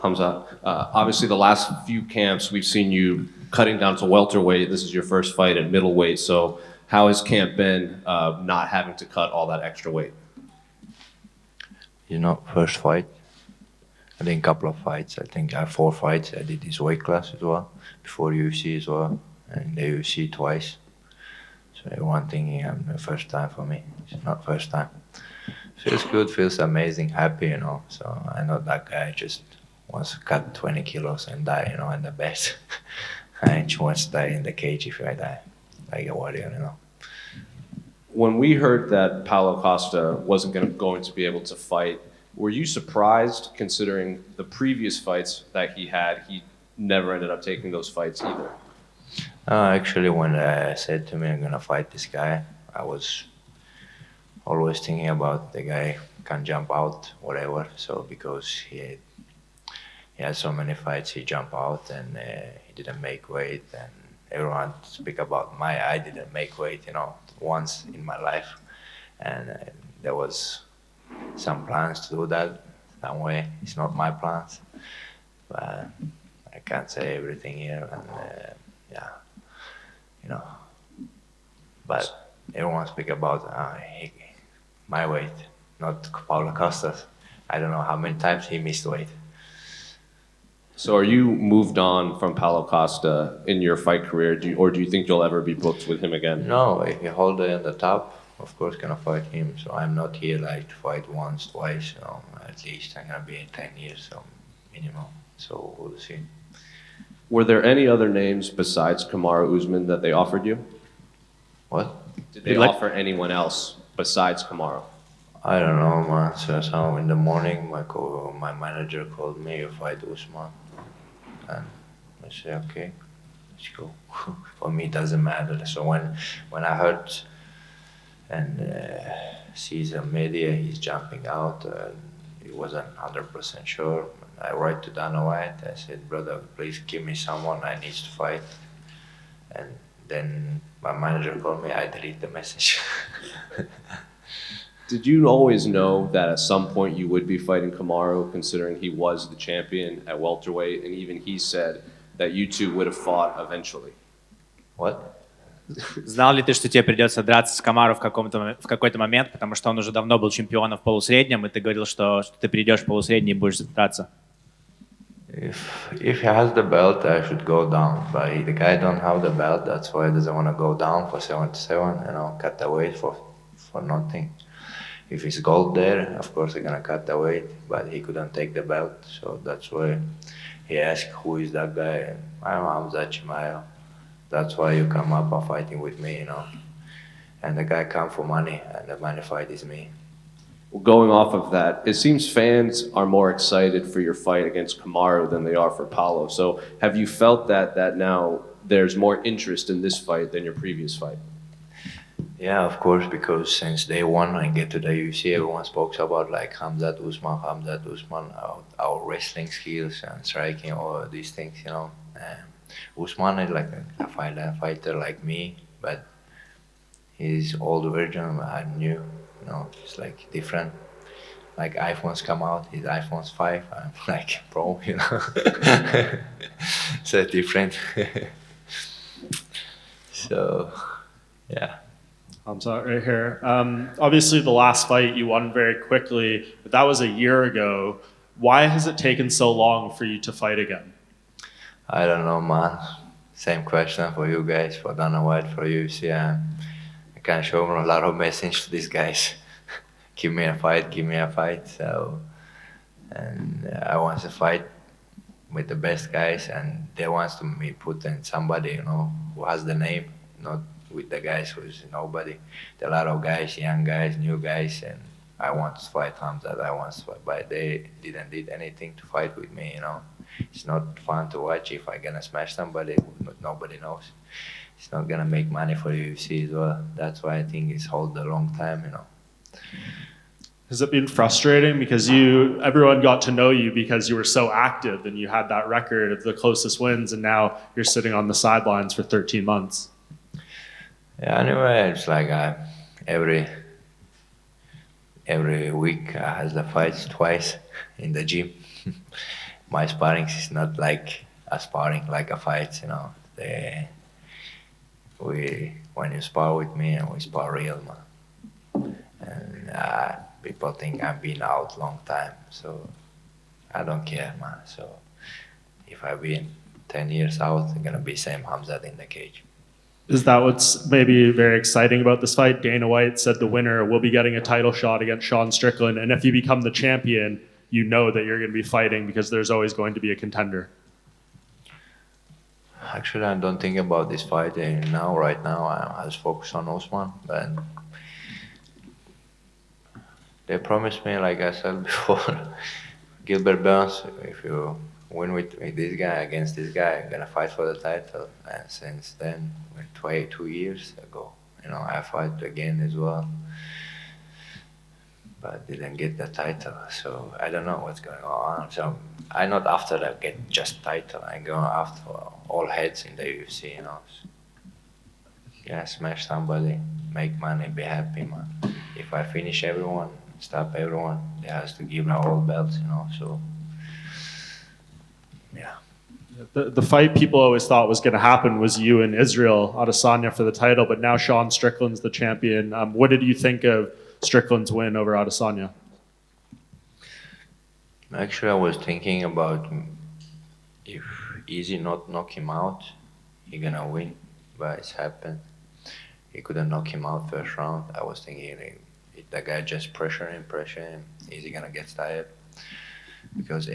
Khamzat. Obviously, the last few camps, we've seen you cutting down to welterweight. This is your first fight at middleweight. So how has camp been not having to cut all that extra weight? First fight. I think a couple of fights. I think I have 4 fights. I did this weight class as well, before UFC as well, and the UFC twice. So everyone thinking I'm the first time for me. It's not first time. Feels good, feels amazing, happy, So I'm not that guy just wants to cut 20 kilos and die, in the best. I just want to die in the cage if I die, like a warrior, When we heard that Paulo Costa wasn't going to be able to fight, were you surprised, considering the previous fights that he had? He never ended up taking those fights either. Actually, when I said to me I'm gonna fight this guy, I was always thinking about the guy can jump out, whatever. So because he had so many fights, he jumped out and he didn't make weight. And everyone speak about I didn't make weight, once in my life. And there was some plans to do that some way. It's not my plans, but I can't say everything here. And but everyone speak about my weight, not Paulo Costa's. I don't know how many times he missed weight. So are you moved on from Paulo Costa in your fight career, or do you think you'll ever be booked with him again? No, if you hold it on the top, of course gonna fight him. So I'm not here like to fight once, twice. At least I'm gonna be in 10 years, so minimum. So we'll see. Were there any other names besides Kamaru Usman that they offered you? What? Did they offer anyone else besides Kamaru? I don't know, man. So in the morning, my manager called me, you fight Usman. And I said, okay, let's go. For me, it doesn't matter. So when I heard and sees the media, he's jumping out, he wasn't 100% sure. I write to Dana White, I said, brother, please give me someone, I need to fight. And then my manager called me, I delete the message. Did you always know that at some point you would be fighting Kamaru, considering he was the champion at welterweight, and even he said that you two would have fought eventually? What? Знал ли ты, что тебе придется драться с Камару в какой-то момент, потому что он уже давно был чемпионом в полусреднем, и ты говорил, что ты придешь в полусредний и будешь драться? If he has the belt, I should go down. But the guy don't have the belt, that's why he doesn't want to go down for 77. Cut the weight for nothing. If it's gold there, of course they're gonna cut the weight. But he couldn't take the belt, so that's why he asked, "Who is that guy?" I'm Khamzat Chimaev. That's why you come up and fighting with me, And the guy come for money, and the money fight is me. Well, going off of that, it seems fans are more excited for your fight against Kamaru than they are for Paulo. So have you felt that now there's more interest in this fight than your previous fight? Yeah, of course, because since day one I get to the UFC, everyone spoke about like Khamzat Usman, our wrestling skills and striking, all of these things, Usman is like a fighter like me, but he's old version, I'm new. It's like different. Like iPhones come out, his iPhone's 5, I'm like pro, So different. So, yeah. Khamzat right here. Obviously the last fight you won very quickly, but that was a year ago. Why has it taken so long for you to fight again? I don't know, man. Same question for you guys, for Dana White, for UFC. I can show a lot of messages to these guys. Give me a fight. So, and I want to fight with the best guys, and they want to me put in somebody, who has the name, not with the guys who's nobody. There are a lot of guys, young guys, new guys, and I want to fight Khamzat. I want to fight, but they didn't did anything to fight with me. It's not fun to watch if I'm gonna smash somebody. Nobody knows. It's not gonna make money for UFC as well. That's why I think it's hold a long time. Has it been frustrating because everyone got to know you because you were so active and you had that record of the closest wins, and now you're sitting on the sidelines for 13 months? Yeah, anyway, it's like every week I has the fights twice in the gym. my sparring is not like a sparring, like a fight, you know. When you spar with me, and we spar real, man. And people think I've been out long time, so I don't care, man. So if I've been 10 years out, I'm gonna be same Khamzat in the cage. Is that what's maybe very exciting about this fight? Dana White said the winner will be getting a title shot against Sean Strickland, and if you become the champion, you know that you're going to be fighting because there's always going to be a contender. Actually, I don't think about this fight now. Right now, I just focus on Usman. But they promised me, like I said before, Gilbert Burns, if you win with this guy against this guy, I'm gonna fight for the title. And since then, 2 years ago, you know, I fight again as well, but didn't get the title. So I don't know what's going on. So I'm not after that get just title. I go after all heads in the UFC, you know. Yeah, smash somebody, make money, be happy, man. If I finish everyone, stop everyone, they has to give me all belts, you know. So yeah. The fight people always thought was going to happen was you and Israel Adesanya for the title, but now Sean Strickland's the champion. What did you think of Strickland's win over Adesanya? Actually, I was thinking about if Easy not knock him out, he gonna win, but it's happened. He couldn't knock him out first round. I was thinking if the guy just pressure him, Easy gonna get tired. Because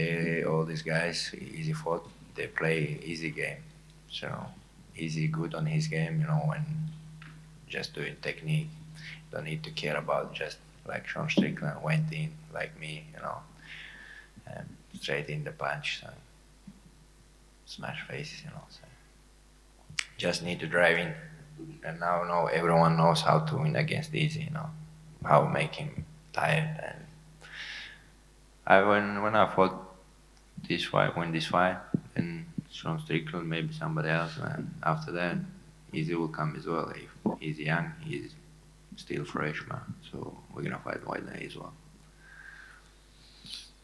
all these guys, Easy fought, they play easy game. So Easy good on his game, you know, and just doing technique. Don't need to care about just like Sean Strickland went in, like me, you know, and straight in the punch, and smash faces, you know. So just need to drive in. And now everyone knows how to win against Easy, you know, how to make him tired. And when I fought this fight, and Sean Strickland, maybe somebody else, and after that, Easy will come as well. If he's young, he's still fresh, man. So we're gonna fight White Knight as well.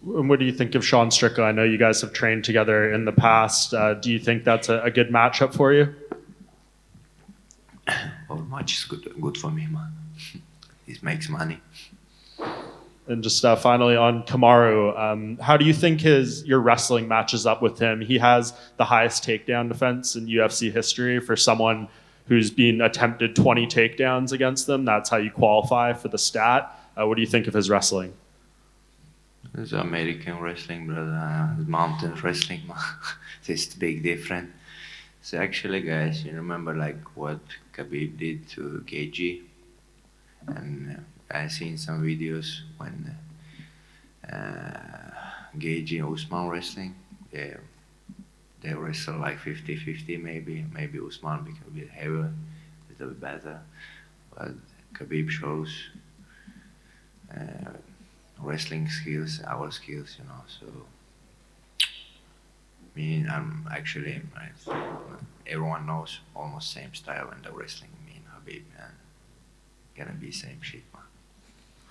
And what do you think of Sean Strickland? I know you guys have trained together in the past. Do you think that's a good matchup for you? Well, much is good for me, man. He makes money. And just finally on Kamaru, how do you think your wrestling matches up with him? He has the highest takedown defense in UFC history for someone who's been attempted 20 takedowns against them. That's how you qualify for the stat. What do you think of his wrestling? It's American wrestling, brother. Mountain wrestling, man. It's big different. So actually, guys, you remember like what Khabib did to KG? And I've seen some videos when Gagey and Usman wrestling. They wrestle like 50-50 maybe. Maybe Usman became a bit heavier, a little bit better. But Khabib shows wrestling skills, our skills, you know. So I'm actually, everyone knows almost same style in the wrestling. Me and Khabib, man, gonna be same shit, man.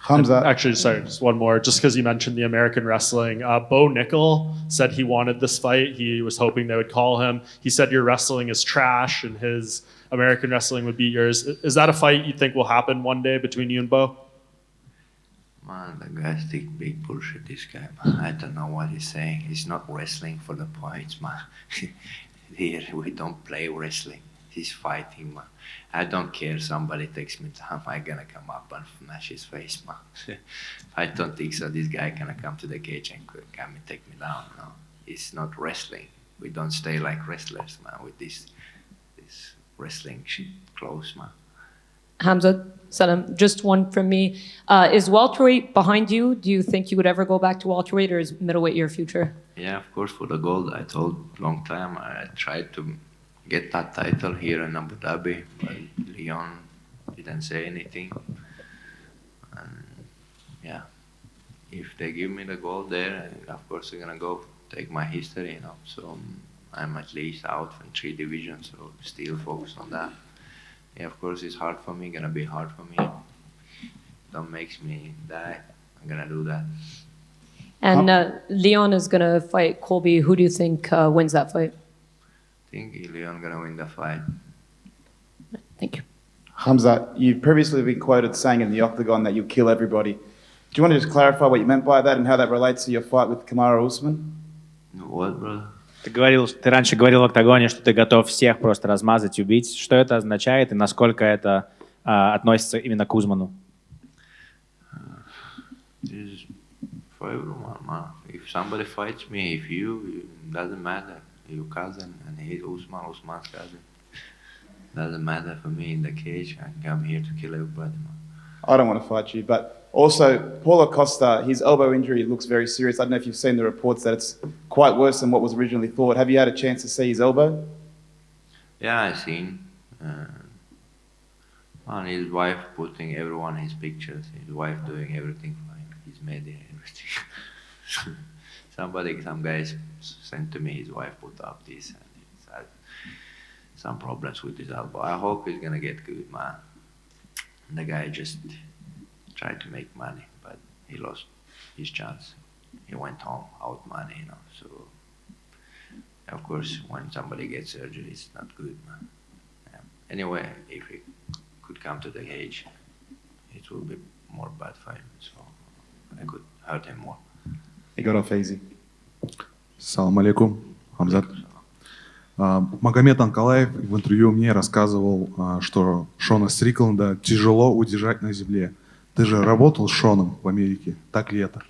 Khamzat. Actually, sorry, just one more. Just because you mentioned the American wrestling, Bo Nickel said he wanted this fight. He was hoping they would call him. He said your wrestling is trash and his American wrestling would beat yours. Is that a fight you think will happen one day between you and Bo? Man, the guy think big bullshit, this guy, man. I don't know what he's saying. He's not wrestling for the points, man. Here, we don't play wrestling. He's fighting, man. I don't care. Somebody takes me down, I'm gonna come up and smash his face, man. I don't think so. This guy gonna come to the cage and come and take me down. No, it's not wrestling. We don't stay like wrestlers, man. With this wrestling shit close, man. Khamzat, Salam, just one from me. Is welterweight behind you? Do you think you would ever go back to welterweight, or is middleweight your future? Yeah, of course, for the gold. I told long time. I tried to get that title here in Abu Dhabi, but Leon didn't say anything. And yeah, if they give me the gold there, of course I'm gonna go take my history, you know. So I'm at least out from 3 divisions, so still focus on that. Yeah, of course it's hard for me, gonna be hard for me. Don't make me die, I'm gonna do that. And Leon is going to fight Colby. Who do you think wins that fight? I think Leon gonna win the fight. Thank you. Khamzat, you've previously been quoted saying in the octagon that you kill everybody. Do you want to just clarify what you meant by that and how that relates to your fight with Kamaru Usman? What, brother? Ты раньше говорил в октагоне, что ты готов всех просто размазать, убить. Что это означает и насколько это относится именно к Узману? This is for everyone, man. If somebody fights me, if you, it doesn't matter. Your cousin and he's Usman's cousin. Doesn't matter for me in the cage. I come here to kill everybody, man. I don't want to fight you, but also Paulo Costa, his elbow injury looks very serious. I don't know if you've seen the reports that it's quite worse than what was originally thought. Have you had a chance to see his elbow? Yeah, I seen. And his wife putting everyone his pictures. His wife doing everything for him. His media, everything. Some guys sent to me. His wife put up this, and he's had some problems with his elbow. I hope he's gonna get good, man. The guy just tried to make money, but he lost his chance. He went home out money, you know. So, of course, when somebody gets surgery, it's not good, man. Yeah. Anyway, if he could come to the cage, it will be more bad for him. So I could hurt him more. He got off easy. Салам алейкум, Хамзат. Магомед Анкалаев в интервью мне рассказывал, что Шона Стрикленда тяжело удержать на земле. Ты же работал с Шоном в Америке, так ли это?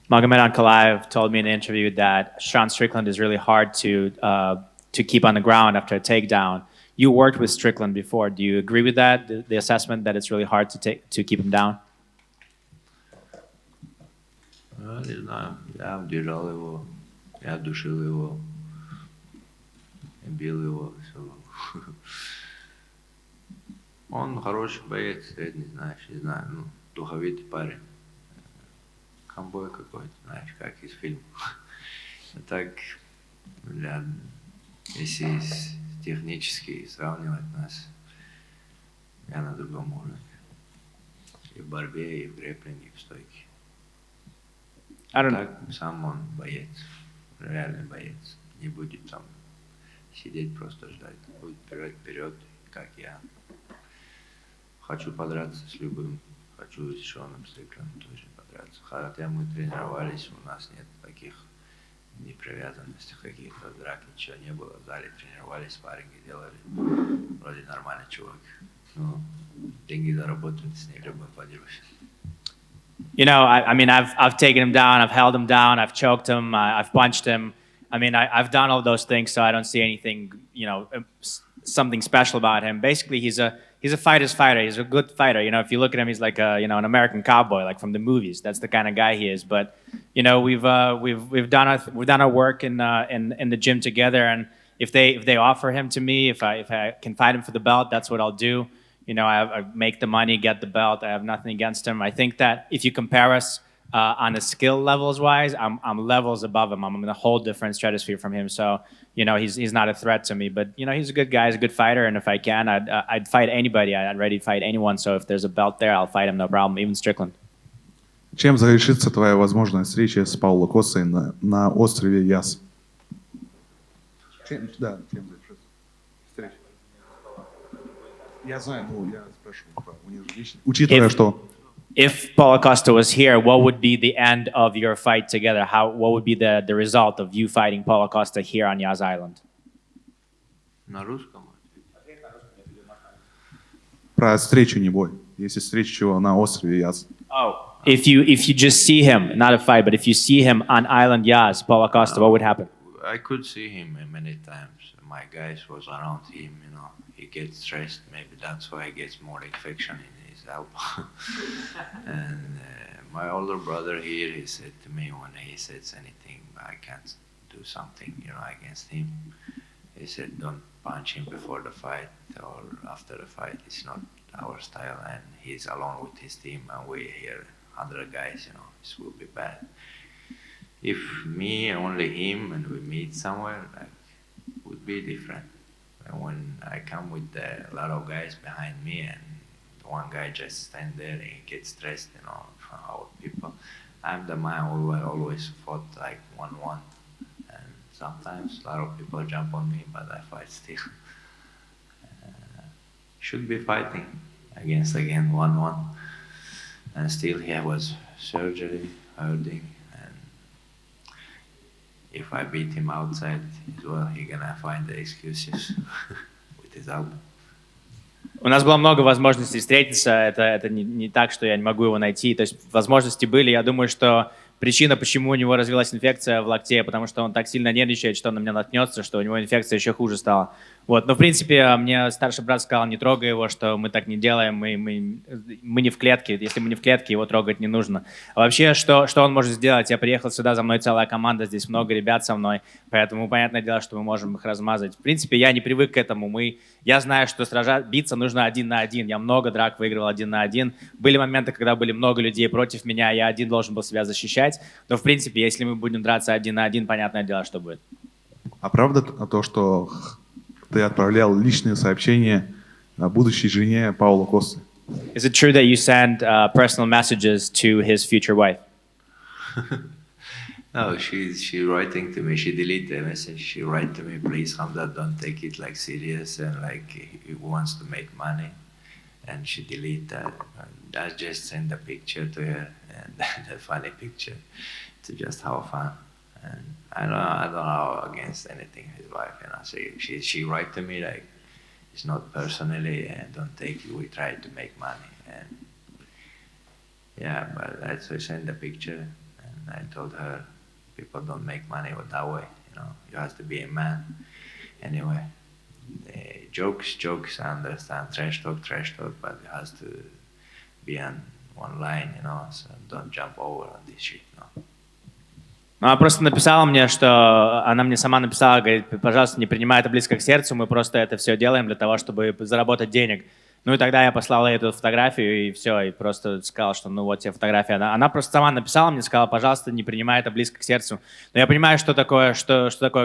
Magomed Ankalaev told me in an interview that Sean Strickland is really hard to keep on the ground after a takedown. You worked with Strickland before. Do you agree with that? The assessment that it's really hard to keep him down? Не знаю. Я удержал его, я душил его, бил его. Все. Он хороший боец, средний, знаешь, не знаю, ну, духовитый парень. Камбой какой-то, знаешь, как из фильма. А так, если технически сравнивать нас, я на другом уровне. И в борьбе, и в грэпплинге, и в стойке. Так, сам он боец, реальный боец. Не будет там сидеть, просто ждать. Будет вперед, как я. Хочу подраться с любым. Хочу с Шоном Стриклендом тоже подраться. Хотя мы тренировались, у нас нет таких непривязанностей, каких-то драк, ничего не было. В зале тренировались, спарринги делали. Вроде нормальный чувак. Ну, деньги заработают, с ней любым подерусь. You know, I mean, I've taken him down, I've held him down, I've choked him, I've punched him. I mean, I've done all those things, so I don't see anything, you know, something special about him. Basically, he's a fighter's fighter. He's a good fighter. You know, if you look at him, he's like a, you know, an American cowboy, like from the movies. That's the kind of guy he is. But, you know, we've done our work in the gym together, and if they offer him to me, if I can fight him for the belt, that's what I'll do. You know, I make the money, get the belt. I have nothing against him. I think that if you compare us on the skill levels wise, I'm levels above him. I'm in a whole different stratosphere from him. So, you know, he's not a threat to me. But, you know, he's a good guy. He's a good fighter. And if I can, I'd fight anybody. I'd ready to fight anyone. So if there's a belt there, I'll fight him, no problem, even Strickland. Чем завершится твоя возможная встреча с Пауло Костой на острове Яс? Чем завершится встреча? Я знаю, ну, я спрашиваю, у них же лично. Учитывая, что... If Paulo Costa was here, what would be the end of your fight together? What would be the result of you fighting Paulo Costa here on Yas Island? На русском? Про встречу не бой. Если встречу на острове Яс. Oh, if you just see him, not a fight, but if you see him on Island Yas, Paulo Costa, what would happen? I could see him many times. My guys was around him, you know. He gets stressed. Maybe that's why he gets more infection in his elbow. And my older brother here, he said to me when he says anything, I can't do something, you know, against him. He said, don't punch him before the fight or after the fight. It's not our style. And he's alone with his team, and we here 100 guys, you know, this will be bad. If me, only him, and we meet somewhere, like, would be different. And when I come with a lot of guys behind me and one guy just stand there and he gets stressed, you know, from our people, I'm the man who always fought like 1-1. And sometimes a lot of people jump on me, but I fight still. Should be fighting against again 1-1. And still he was surgery, hurting. And if I beat him outside as well, he gonna find the excuses with his elbow. У нас было много возможностей встретиться, это не так, что я не могу его найти, то есть возможности были, я думаю, что причина, почему у него развилась инфекция в локте, потому что он так сильно нервничает, что он на меня наткнется, что у него инфекция еще хуже стала. Вот. Но, в принципе, мне старший брат сказал, не трогай его, что мы так не делаем, мы не в клетке. Если мы не в клетке, его трогать не нужно. А вообще, что он может сделать? Я приехал сюда, за мной целая команда, здесь много ребят со мной, поэтому понятное дело, что мы можем их размазать. В принципе, я не привык к этому. Я знаю, что биться нужно 1 на 1. Я много драк выигрывал 1 на 1. Были моменты, когда были много людей против меня, я один должен был себя защищать. Но, в принципе, если мы будем драться 1 на 1, понятное дело, что будет. А правда то, что ты отправлял личные сообщения будущей жене Пауло Косты? Is it true that you send personal messages to his future wife? No, she's writing to me. She deleted the message. She write to me, please, Khamzat, don't take it like serious and like he wants to make money. And she delete that. I just send a picture to her and the funny picture to just have fun. And I don't know against anything his wife. You know, she write to me like it's not personally and don't take it. We try to make money and yeah, but I send the picture and I told her people don't make money that way. You know, you have to be a man. Anyway, jokes. I understand trash talk, but it has to be on one line. You know, so don't jump over on this shit. No. Она просто написала мне, что она мне сама написала, говорит, пожалуйста, не принимай это близко к сердцу, мы просто это все делаем для того, чтобы заработать денег. Ну и тогда я послал ей эту фотографию и все, и просто сказал, что ну вот тебе фотография. Она просто сама написала мне, сказала, пожалуйста, не принимай это близко к сердцу. Но я понимаю, что такое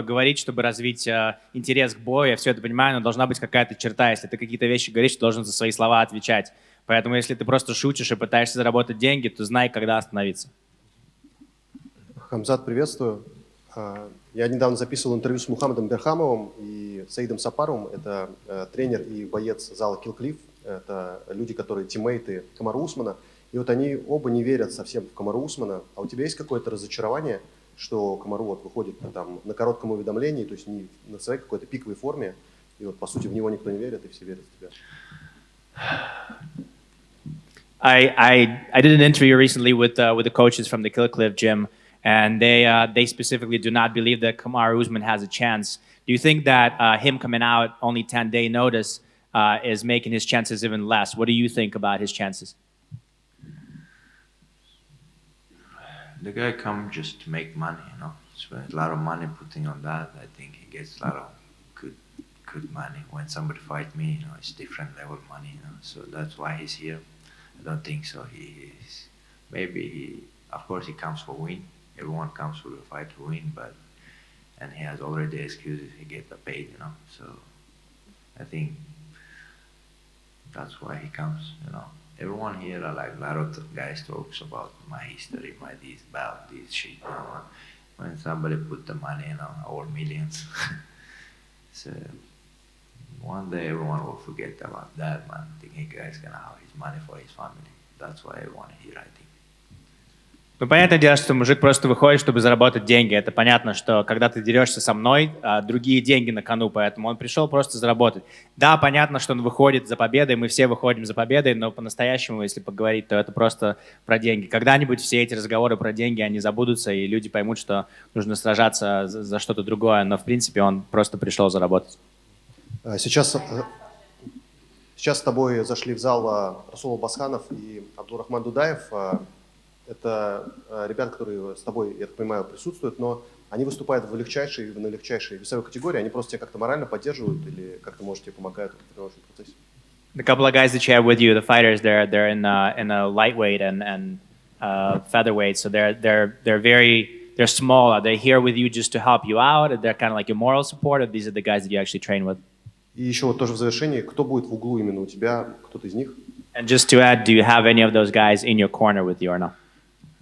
говорить, чтобы развить интерес к бою, я все это понимаю, но должна быть какая-то черта. Если ты какие-то вещи говоришь, ты должен за свои слова отвечать. Поэтому если ты просто шутишь и пытаешься заработать деньги, то знай, когда остановиться. Хамзат, приветствую. Я недавно записывал интервью с Мухаммадом Берхамовым и Саидом Сапаровым. Это тренер и боец зала Kill Cliff. Это люди, которые тиммейты Камару Усмана. И вот они оба не верят совсем в Камару Усмана. А у тебя есть какое-то разочарование, что Камару вот выходит там, на коротком уведомлении, то есть не на своей какой-то пиковой форме, и вот по сути в него никто не верит, и все верят в тебя? I did an interview recently with the coaches from the Kill Cliff gym, and they specifically do not believe that Kamaru Usman has a chance. Do you think that him coming out only 10-day notice is making his chances even less? What do you think about his chances? The guy come just to make money, you know. Spend a lot of money putting on that. I think he gets a lot of good money. When somebody fight me, you know, it's different level money, you know. So that's why he's here. I don't think so. Of course he comes for win. Everyone comes for the fight to win, and he has already excuses. He get paid, you know. So I think that's why he comes, you know. Everyone here are like a lot of guys talks about my history, my this belt, this shit. You know? When somebody put the money, you know, our millions. So one day everyone will forget about that, man. Thinking guy's gonna have his money for his family. That's why everyone here, I think. Ну, понятное дело, что мужик просто выходит, чтобы заработать деньги. Это понятно, что когда ты дерешься со мной, другие деньги на кону, поэтому он пришел просто заработать. Да, понятно, что он выходит за победой, мы все выходим за победой, но по-настоящему, если поговорить, то это просто про деньги. Когда-нибудь все эти разговоры про деньги, они забудутся, и люди поймут, что нужно сражаться за что-то другое, но в принципе он просто пришел заработать. Сейчас с тобой зашли в зал Расул Басханов и Абдурахман Дудаев. Это ребята, которые с тобой, я так понимаю, присутствуют, но они выступают на легчайшей весовой категории, они просто тебя как-то морально поддерживают или как-то, может, тебе помогают в тренировочном процессе? The couple of guys that you have with you, the fighters, they're in a lightweight and featherweight, so they're small. Are they here with you just to help you out? They're kind of like your moral support, or these are the guys that you actually train with? И еще вот тоже в завершении, кто будет в углу именно у тебя, кто-то из них? And just to add, do you have any of those guys in your corner with you or not?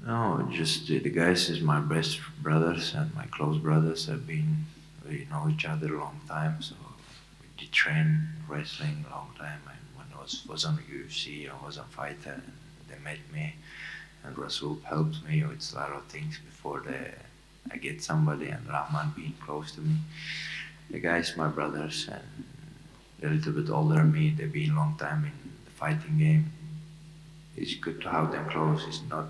No, just the guys is my best brothers and my close brothers. We know each other a long time, so we did train wrestling a long time. And when I was on UFC, I was a fighter, and they met me, and Rasul helped me with a lot of things before I get somebody, and Rahman being close to me. The guys, my brothers, and they're a little bit older than me. They've been a long time in the fighting game. It's good to have them close. It's not,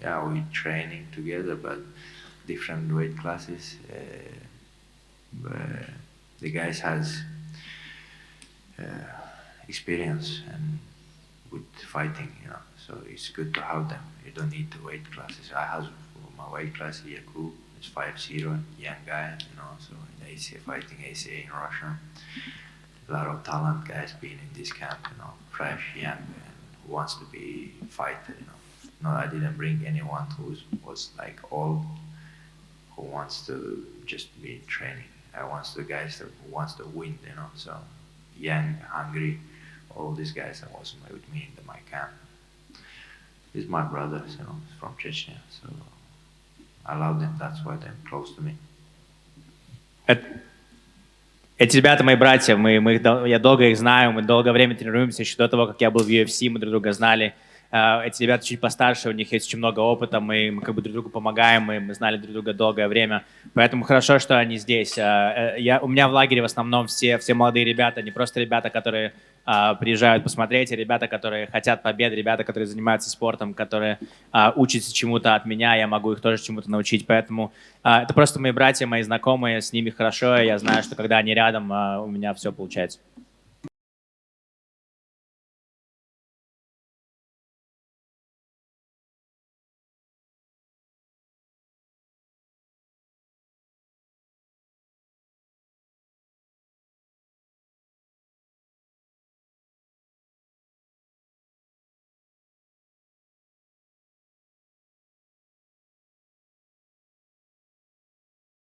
yeah, we're training together, but different weight classes. But the guys has experience and with fighting, so it's good to have them. You don't need the weight classes. I have my weight class, Yaku, it's 5-0, young guy, so in ACA fighting, ACA in Russia. A lot of talent guys being in this camp, fresh, young, and who wants to be a fighter, No, I didn't bring anyone who was like old, who wants to just be training. I want the guys that wants to win, so young, hungry, all these guys that was with me in my camp. These my brothers, from Chechnya, so I love them, that's why they're close to me. Эти ребята мои братья, я долго их знаю, мы долгое время тренируемся, еще до того, как я был в UFC, мы друг друга знали. Эти ребята чуть постарше, у них есть очень много опыта, мы как бы друг другу помогаем, мы знали друг друга долгое время, поэтому хорошо, что они здесь. У меня в лагере в основном все молодые ребята, не просто ребята, которые приезжают посмотреть, а ребята, которые хотят побед, ребята, которые занимаются спортом, которые учатся чему-то от меня, я могу их тоже чему-то научить, поэтому это просто мои братья, мои знакомые, с ними хорошо, и я знаю, что когда они рядом, у меня все получается.